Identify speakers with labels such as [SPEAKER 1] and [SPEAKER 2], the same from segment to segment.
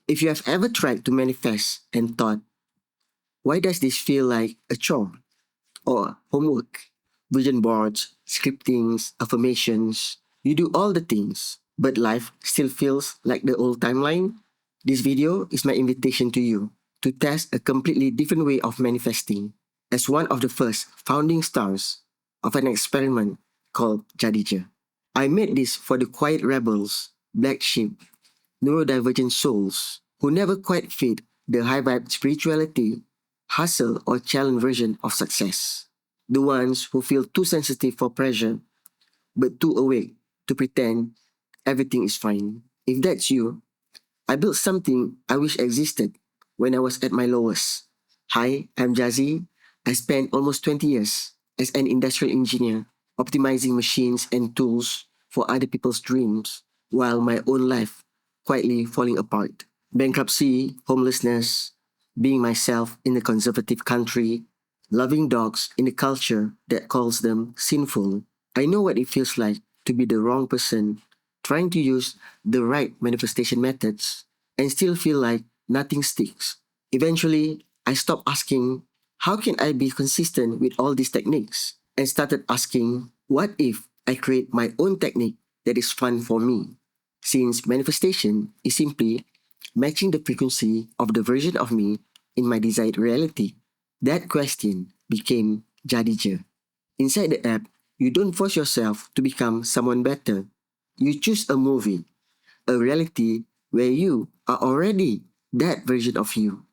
[SPEAKER 1] If you have ever tried to manifest and thought, why does this feel like a chore or homework? Vision boards, scriptings, affirmations, you do all the things, but life still feels like the old timeline? This video is my invitation to you to test a completely different way of manifesting as one of the first founding stars of an experiment called JadiJe. I made this for the quiet rebels, black sheep, neurodivergent souls who never quite fit the high vibe spirituality, hustle, or challenge version of success. The ones who feel too sensitive for pressure but too awake to pretend everything is fine. If that's you, I built something I wish existed when I was at my lowest. Hi, I'm Jazzy. I spent almost 20 years as an industrial engineer, optimizing machines and tools for other people's dreams, while my own life quietly falling apart. Bankruptcy, homelessness, being myself in a conservative country, loving dogs in a culture that calls them sinful. I know what it feels like to be the wrong person, trying to use the right manifestation methods, and still feel like nothing sticks. Eventually, I stopped asking, how can I be consistent with all these techniques? And started asking, what if I create my own technique that is fun for me? Since manifestation is simply matching the frequency of the version of me in my desired reality, that question became JadiJe. Inside the app, you don't force yourself to become someone better. You choose a movie, a reality where you are already that version of you.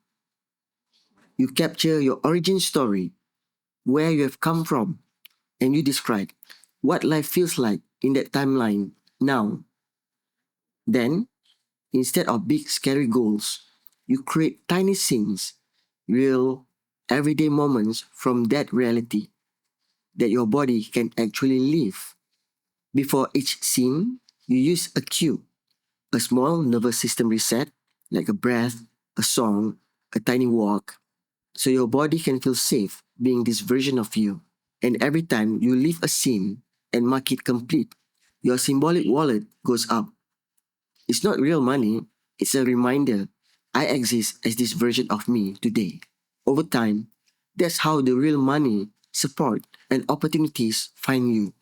[SPEAKER 1] You capture your origin story, where you have come from, and you describe what life feels like in that timeline now. Then, instead of big scary goals, you create tiny scenes, real, everyday moments from that reality that your body can actually live. Before each scene, you use a cue, a small nervous system reset, like a breath, a song, a tiny walk, so your body can feel safe being this version of you. And every time you leave a scene and mark it complete, your symbolic wallet goes up. It's not real money, it's a reminder I exist as this version of me today. Over time, that's how the real money, support, and opportunities find you.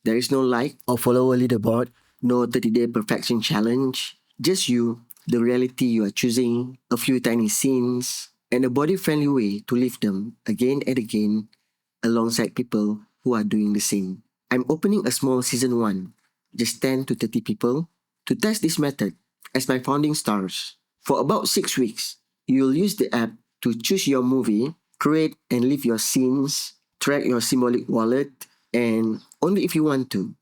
[SPEAKER 1] There is no like or follower leaderboard, no 30-day perfection challenge, just you, the reality you are choosing, a few tiny scenes, and a body-friendly way to live them again and again alongside people who are doing the same. I'm opening a small season 1, just 10 to 30 people, to test this method as my founding stars. For about 6 weeks, you'll use the app to choose your movie, create and live your scenes, track your symbolic wallet, and only if you want to,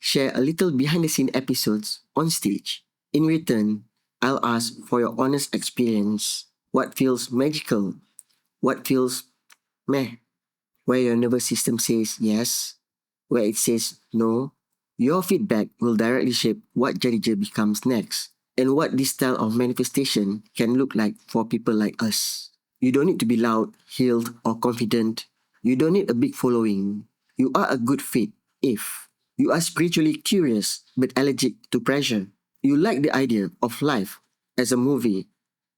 [SPEAKER 1] share a little behind the scene episodes on stage. In return, I'll ask for your honest experience. What feels magical? What feels meh? Where your nervous system says yes, where it says no. Your feedback will directly shape what JadiJe becomes next and what this style of manifestation can look like for people like us. You don't need to be loud, healed, or confident. You don't need a big following. You are a good fit if you are spiritually curious but allergic to pressure. You like the idea of life as a movie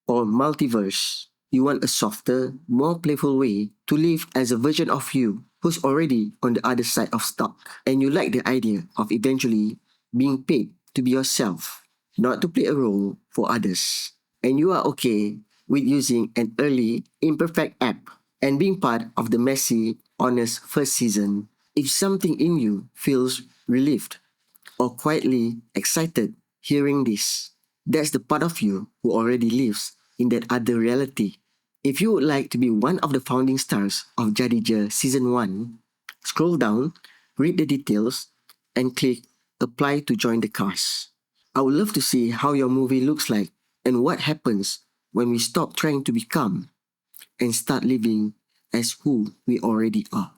[SPEAKER 1] or multiverse. You want a softer, more playful way to live as a version of you who's already on the other side of stock. And you like the idea of eventually being paid to be yourself, not to play a role for others. And you are okay with using an early, imperfect app and being part of the messy, honest first season. If something in you feels relieved or quietly excited hearing this, that's the part of you who already lives in that other reality. If you would like to be one of the founding stars of JadiJe Season 1, scroll down, read the details, and click Apply to join the cast. I would love to see how your movie looks like and what happens when we stop trying to become and start living as who we already are.